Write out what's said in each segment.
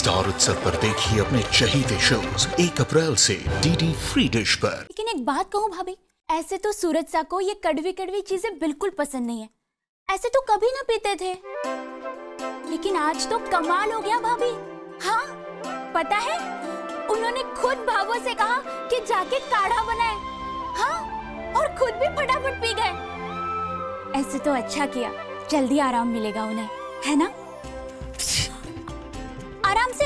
Star उत्सव पर देखिए अपने चहीते शोज 1 अप्रैल से डीडी फ्री डिश पर। लेकिन एक बात कहूँ भाभी, ऐसे तो सूरज सा को ये कड़वी कड़वी चीजें बिल्कुल पसंद नहीं है। ऐसे तो कभी ना पीते थे, लेकिन आज तो कमाल हो गया भाभी। हाँ पता है, उन्होंने खुद भाभो से कहा कि जाके काढ़ा बनाए। हाँ, और खुद भी फटाफट पी गए। ऐसे तो अच्छा किया, जल्दी आराम मिलेगा उन्हें, है ना? आराम से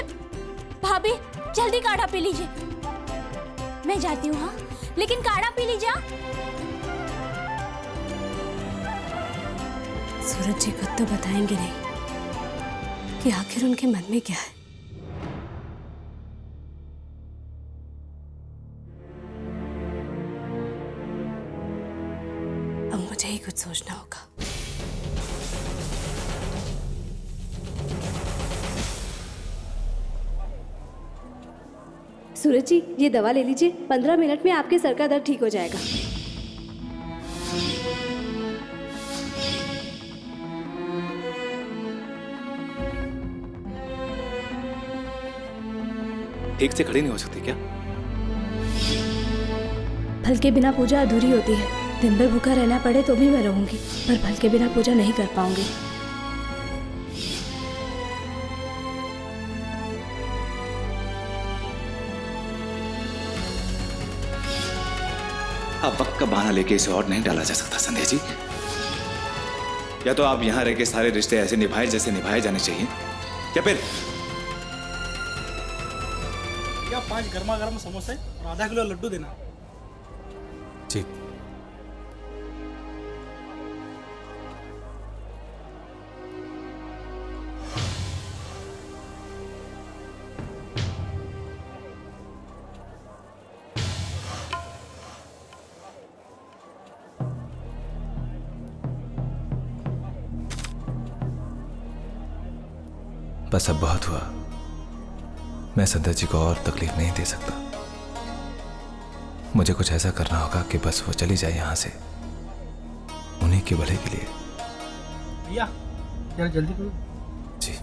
भाभी, जल्दी काढ़ा पी लीजिए। मैं जाती हूँ, हाँ, लेकिन काढ़ा पी लीजिए। सूरज जी खुद तो बताएंगे नहीं कि आखिर उनके मन में क्या है। अब मुझे ही कुछ सोचना होगा। सूरज जी, ये दवा ले लीजिए। 15 मिनट में आपके सर का दर्द ठीक हो जाएगा। ठीक से खड़ी नहीं हो सकती क्या? फल के बिना पूजा अधूरी होती है। दिन भर भूखा रहना पड़े तो भी मैं रहूंगी, पर फल के बिना पूजा नहीं कर पाऊंगी। अब वक्त का बहाना लेके इसे और नहीं डाला जा सकता संध्या जी। या तो आप यहां रह के सारे रिश्ते ऐसे निभाए जैसे निभाए जाने चाहिए, या फिर 5 गर्मा गर्म समोसे और आधा किलो लड्डू देना। जी। बस अब बहुत हुआ। मैं संध्या जी को और तकलीफ नहीं दे सकता। मुझे कुछ ऐसा करना होगा कि बस वो चली जाए यहां से, उन्हीं के भले के लिए। भैया यार जल्दी करो। जी।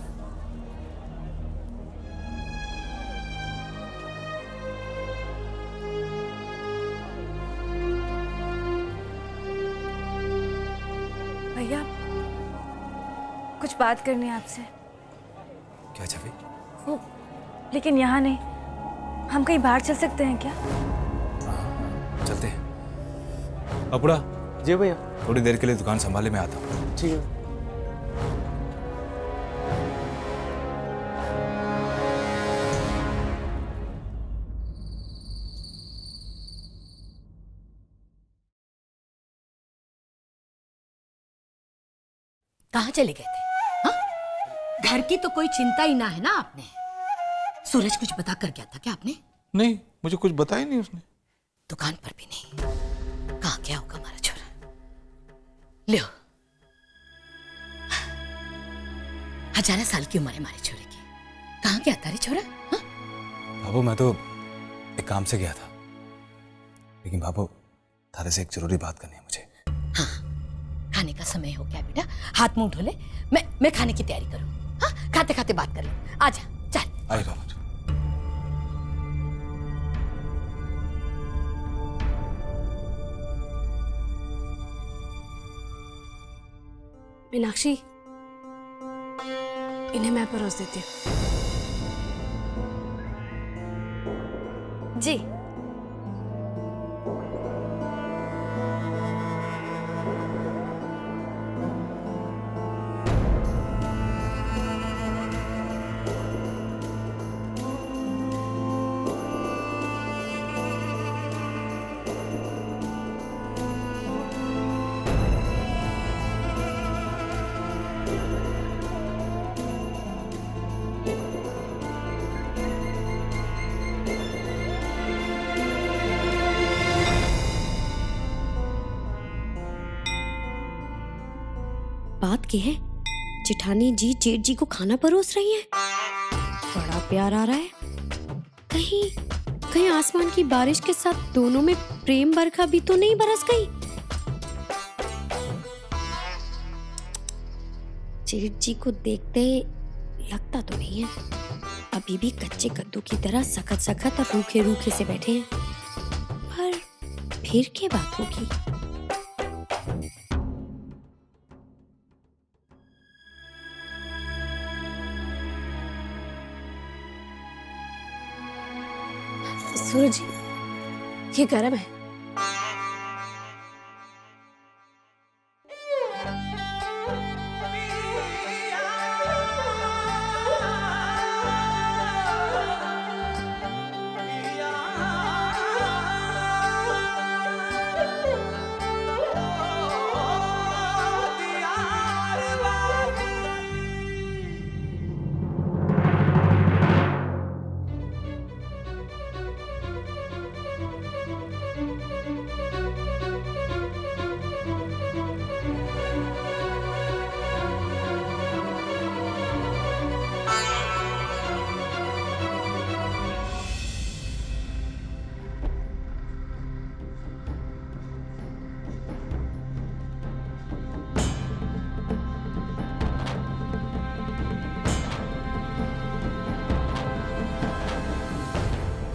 भैया, कुछ बात करनी है आपसे। क्या छवि? वो लेकिन यहाँ नहीं, हम कहीं बाहर चल सकते हैं क्या? चलते हैं। अपुड़ा जी भैया। थोड़ी देर के लिए दुकान संभाले, मैं आता हूँ। ठीक है। कहाँ चले गए थे? हाँ? घर की तो कोई चिंता ही ना है ना आपने। सूरज कुछ बता कर गया था क्या आपने? नहीं, मुझे कुछ बताया नहीं उसने। दुकान पर भी नहीं। कहाँ गया होगा हमारा छोरा? लो, 11 साल की उम्र है हमारे छोरे की। कहाँ गया था रे छोरा? हाँ? बाबू, मैं तो एक काम से गया था, लेकिन बाबू तारे से एक जरूरी बात करनी है मुझे। हाँ, खाने का समय हो गया बेटा, हाथ मुंह धो ले। मैं खाने की तैयारी करूँ। हाँ, खाते खाते बात कर ले। आजा, चल। आइए बाबू। मीनाक्षी, इन्हें मैं परोस देती हूँ। जी। बात की है, जेठानी जी जेठ जी को खाना परोस रही हैं। बड़ा प्यार आ रहा है। कहीं कहीं आसमान की बारिश के साथ दोनों में प्रेम बरखा भी तो नहीं बरस गई। जेठ जी को देखते लगता तो नहीं है, अब अभी भी कच्चे कद्दू की तरह सखत सखत और रूखे रूखे से बैठे हैं। पर फिर क्या बात होगी? सूरज जी, ये गरम है।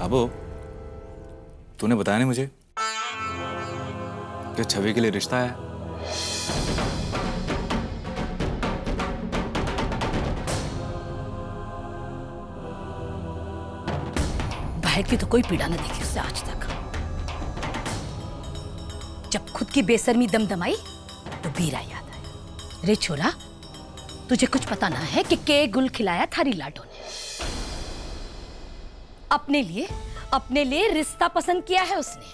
बाबू, तूने बताया नहीं मुझे कि छवि के लिए रिश्ता है। बहन की तो कोई पीड़ा न देखी उससे आज तक। जब खुद की बेशर्मी दमदमाई तो बीरा याद आया। रे छोरा, तुझे कुछ पता ना है कि के गुल खिलाया थारी लाडो ने। अपने लिए रिश्ता पसंद किया है उसने।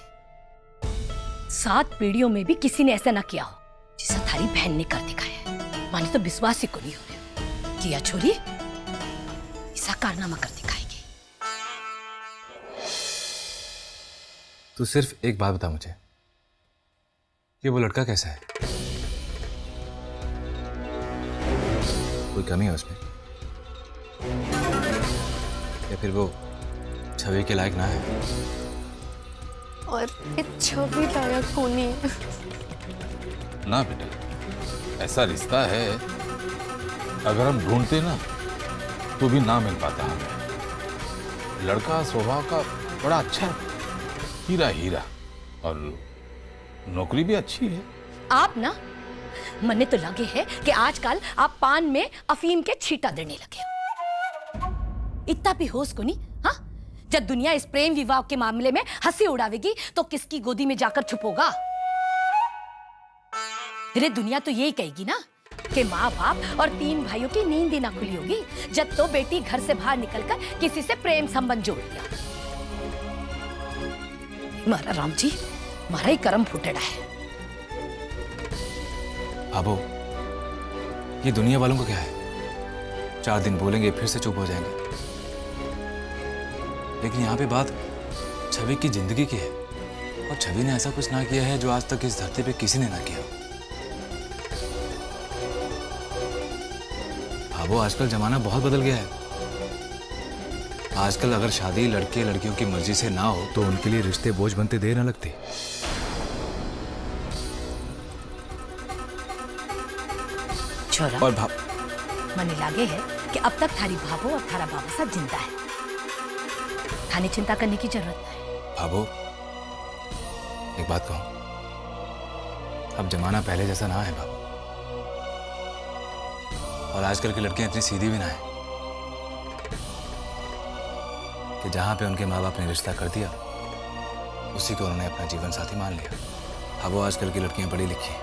7 पीढ़ियों में भी किसी ने ऐसा ना किया हो जिसे थारी बहन ने कर दिखाया है। माने तो विश्वास ही को नहीं हो रहा कि यह छोरी ऐसा कारनामा कर दिखाएगी। तू सिर्फ एक बात बता मुझे कि वो लड़का कैसा है? कोई कमी है उसमें या फिर वो छवि के लायक ना है? और ये छवि लायक होनी है। ना बेटा, ऐसा रिश्ता है अगर हम ढूंढते ना तो भी ना मिल पाता हमें। लड़का स्वभाव का बड़ा अच्छा है, हीरा हीरा, और नौकरी भी अच्छी है। आप ना मने तो लगे है कि आजकल आप पान में अफीम के छींटा देने लगे हो। इतना भी होश को नहीं? हाँ, जब दुनिया इस प्रेम विवाह के मामले में हंसी उड़ावेगी तो किसकी गोदी में जाकर छुपोगा? अरे दुनिया तो यही कहेगी ना कि माँ बाप और 3 भाइयों की नींद ही ना खुली होगी जब तो बेटी घर से बाहर निकलकर किसी से प्रेम संबंध जोड़ लिया। मारा राम जी, मारा ही कर्म फुटेड़ा है। बाबू, ये दुनिया वालों को क्या है? 4 दिन बोलेंगे फिर से चुप हो जाएंगे। लेकिन यहाँ पे बात छवि की जिंदगी की है और छवि ने ऐसा कुछ ना किया है जो आज तक इस धरती पे किसी ने ना किया। बाबू, आजकल जमाना बहुत बदल गया है। आजकल अगर शादी लड़के लड़कियों की मर्जी से ना हो तो उनके लिए रिश्ते बोझ बनते देर न लगती। छोरा, और मने लागे है कि अब तक थारी भाभो और थारा बाबा साथ जिंदा है। थाने चिंता करने की जरूरत है। बाबू, एक बात कहूं, अब जमाना पहले जैसा ना है बाबू। और आजकल की लड़कियां इतनी सीधी भी ना है कि जहां पे उनके माँ बाप ने रिश्ता कर दिया उसी को उन्होंने अपना जीवन साथी मान लिया। अब वो आजकल की लड़कियां पढ़ी लिखी हैं,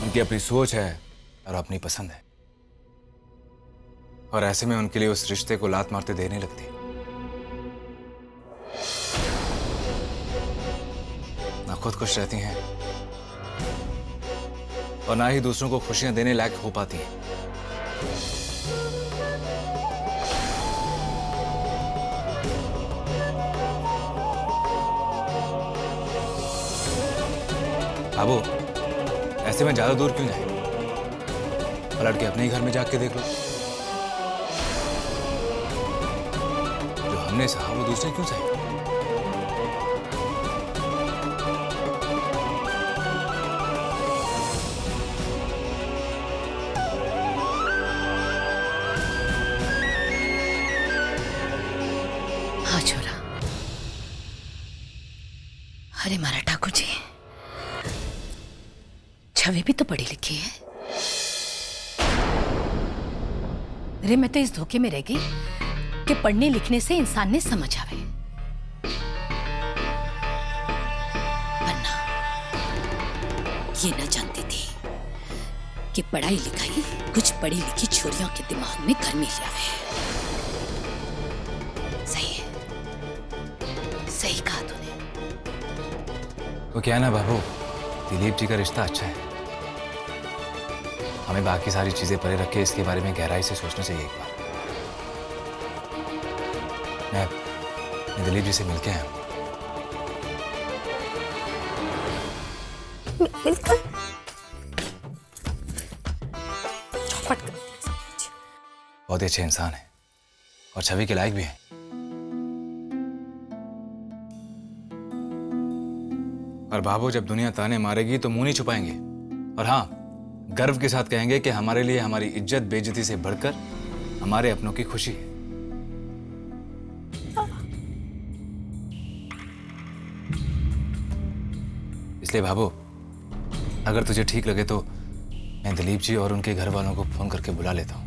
उनकी अपनी सोच है और अपनी पसंद है, और ऐसे में उनके लिए उस रिश्ते को लात मारते देर नहीं लगती। ना खुद खुश रहती हैं और ना ही दूसरों को खुशियां देने लायक हो पाती हैं। बाबू, ऐसे में ज्यादा दूर क्यों जाए? पलट के अपने ही घर में जाके देख लो। जो हमने सहा वो दूसरे क्यों सहे? छोरा। अरे मारा ठाकुर जी, छवि भी तो पढ़ी लिखी है। अरे मैं तो इस धोखे में रह गई कि पढ़ने लिखने से इंसान ने समझ आवे, वरना ये न जानती थी कि पढ़ाई लिखाई कुछ पढ़ी लिखी छोरियों के दिमाग में घर में ले आवे। सही है, सही कहा तूने। तो क्या है ना बाबू, दिलीप जी का रिश्ता अच्छा है। हमें बाकी सारी चीजें परे रख के इसके बारे में गहराई से सोचना चाहिए एक बार। मैं दिलीप जी से मिलके आया हूं। बिल्कुल बहुत ही अच्छे इंसान है और छवि के लायक भी है। और बाबू, जब दुनिया ताने मारेगी तो मुंह नहीं छुपाएंगे, और हाँ, गर्व के साथ कहेंगे कि हमारे लिए हमारी इज्जत बेइज्जती से बढ़कर हमारे अपनों की खुशी है। इसलिए बाबू, अगर तुझे ठीक लगे तो मैं दिलीप जी और उनके घर वालों को फोन करके बुला लेता हूं।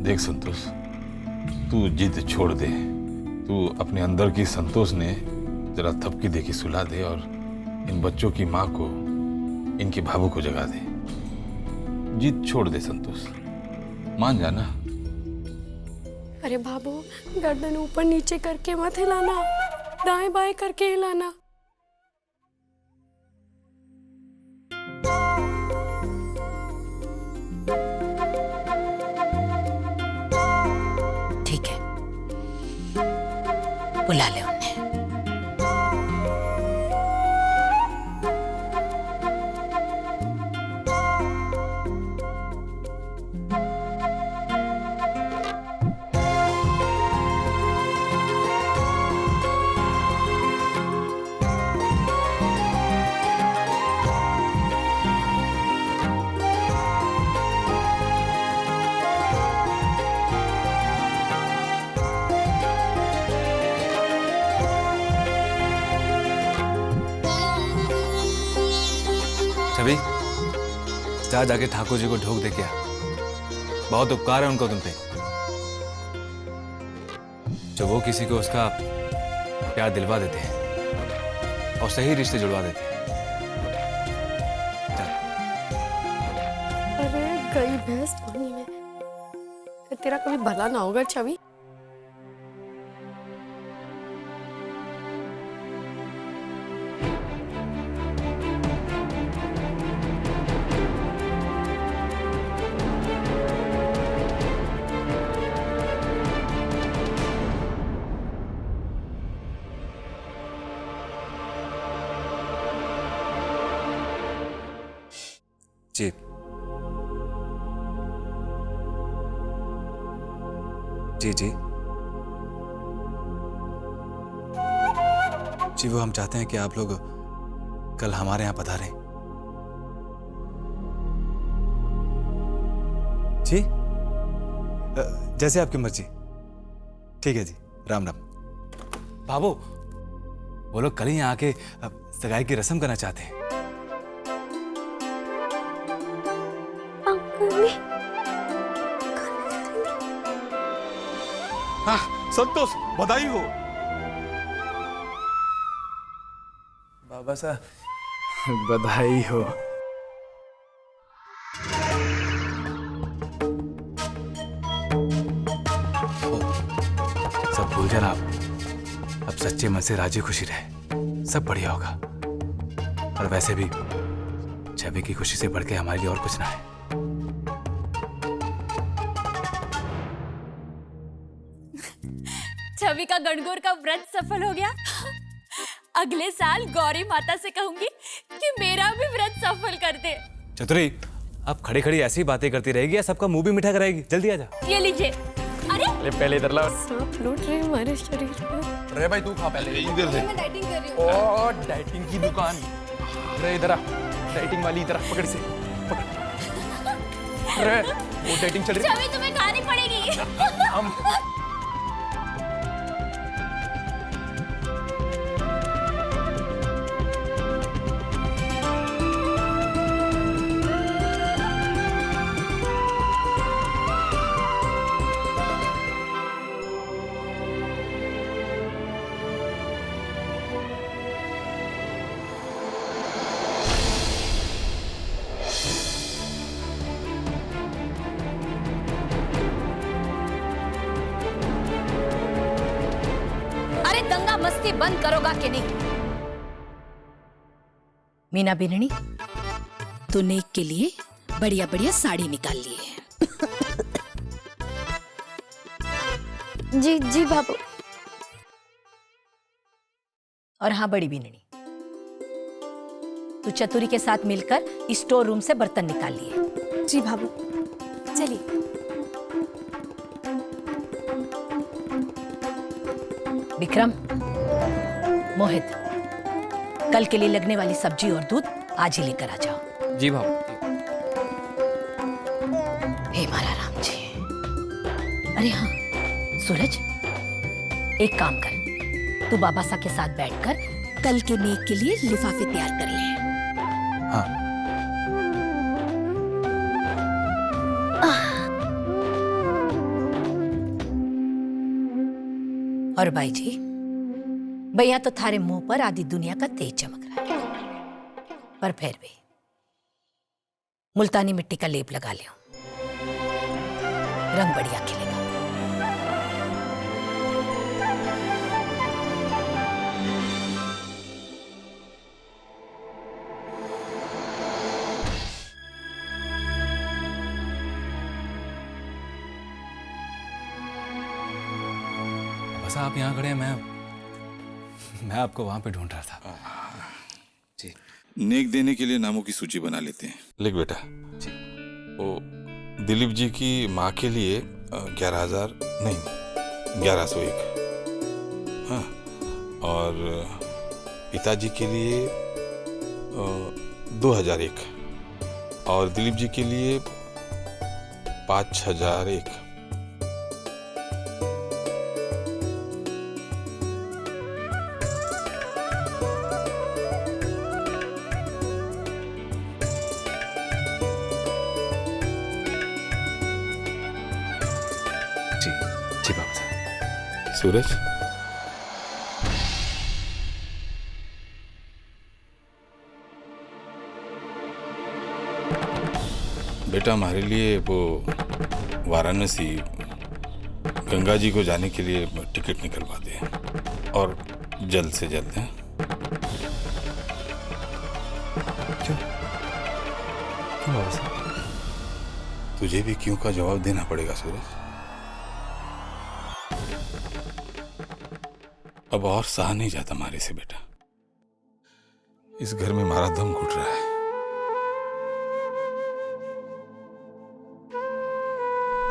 देख संतोष, तू जिद छोड़ दे। तू अपने अंदर की संतोष ने जरा थपकी दे के सुला दे और इन बच्चों की माँ को, इनके भाभू को जगा दे। जिद छोड़ दे संतोष, मान जाना। अरे बाबू, गर्दन ऊपर नीचे करके मत हिलाना, दाएं बाएं करके हिलाना। ठीक है, बुला ले उन्हें। छवि, जा जाके ठाकुर जी को ढोक दे क्या, बहुत उपकार है उनको तुम पे, जो वो किसी को उसका प्यार दिलवा देते हैं और सही रिश्ते जुड़वा देते हैं। अरे गई भैंस पानी में, तेरा कभी भला ना होगा छवि। जी, जी जी जी, वो हम चाहते हैं कि आप लोग कल हमारे यहाँ पधारें। जी, जैसे आपकी मर्जी। ठीक है जी, राम राम। बाबू, वो लोग कल ही यहाँ आके सगाई की रस्म करना चाहते हैं। हाँ, संतोष, बधाई हो। बाबा साहब, बधाई हो। सब भूल जाना आप, अब सच्चे मन से राजी खुशी रहे, सब बढ़िया होगा। और वैसे भी छवि की खुशी से बढ़ के हमारे लिए और कुछ ना है। छवि का गणगौर का व्रत सफल हो गया। अगले साल गौरी माता से कहूंगी कि मेरा भी व्रत सफल कर दे। चतुरी, अब खड़ी खड़ी ऐसी बातें करती रहेगी या सबका मुंह भी मीठा कराएगी? जल्दी आ जा। ये लीजिए। अरे पहले इधर लाओ। सांप लूट रहे हमारे शरीर में। अरे भाई तू खा पहले। इधर से। मैं डाइटिंग कर रही हूँ। ओ, डाइटिंग की दुकान। अरे इधर आ, डाइटिंग वाली इधर आ, पकड़ से पकड़। अरे वो डाइटिंग चल रही है। अभी तुम्हें खानी पड़ेगी। हम दंगा मस्ती बंद करोगा कि नहीं? मीना बिननी, तू नेक के लिए बढ़िया बढ़िया साड़ी निकाल ली है। जी जी बाबू। और हाँ बड़ी बिननी, तू चतुरी के साथ मिलकर स्टोर रूम से बर्तन निकाल लिए। जी बाबू। चलिए। विक्रम, मोहित, कल के लिए लगने वाली सब्जी और दूध आज ही लेकर आ जाओ। जी बाबू। हे मारा राम जी। अरे हाँ सूरज, एक काम कर, तू बाबा सा के साथ बैठकर कल के नेक के लिए लिफाफे तैयार कर ले। हाँ। और भाई जी, भैया तो थारे मुंह पर आधी दुनिया का तेज चमक रहा है, पर फिर भी मुल्तानी मिट्टी का लेप लगा लियो, रंग बढ़िया खिलेगा। बस आप यहाँ खड़े हैं, मैं आपको वहां पे ढूंढ रहा था। जी। नेक देने के लिए नामों की सूची बना लेते हैं। लिख बेटा। जी। वो दिलीप जी की माँ के लिए 11,000 नहीं 1101। हाँ। और पिताजी के लिए 2001 और दिलीप जी के लिए 5,001। जी बाबा साहब। सूरज, बेटा हमारे लिए वो वाराणसी गंगा जी को जाने के लिए टिकट निकलवा दे और जल्द से जल्द है। क्यों बाबा साहब? तुझे भी क्यों का जवाब देना पड़ेगा सूरज। अब और सहा नहीं जाता हमारे से बेटा। इस घर में हमारा दम घुट रहा है।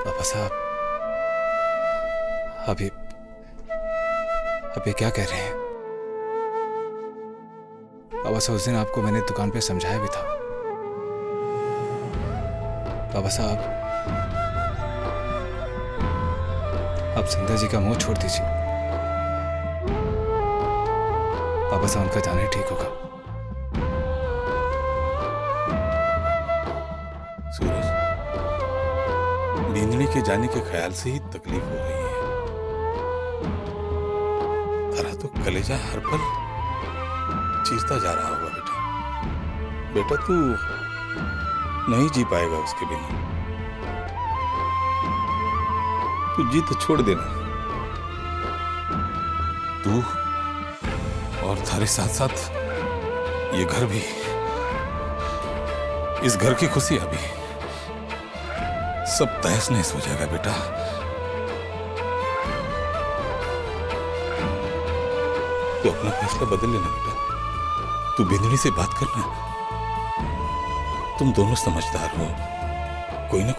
बाबा साहब, अब ये क्या कह रहे हैं? बाबा साहब, उस दिन आपको मैंने दुकान पे समझाया भी था। बाबा साहब, आप संध्या जी का मुंह छोड़ दीजिए। बाबा साहब, उनका जाना ही ठीक होगा। सूरज, बिंदनी के जाने के ख्याल से ही तकलीफ हो रही है। तेरा तो कलेजा हर पल चीरता जा रहा होगा बेटा। बेटा तू नहीं जी पाएगा उसके बिना। तू जी तो छोड़ देना। तू और तेरे साथ साथ ये घर भी, इस घर की खुशियां भी सब तहस नहस हो जाएगा बेटा। तू अपना फैसला बदल लेना बेटा। तू बिंदनी से बात करना। तुम दोनों समझदार हो। कोई ना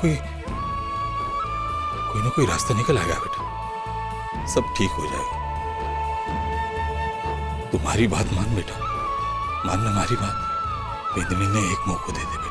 कोई रास्ता निकल आएगा बेटा। सब ठीक हो जाएगा। तुम्हारी बात मान बेटा, मानना हमारी बात। बिंदनी ने एक मौका दे दे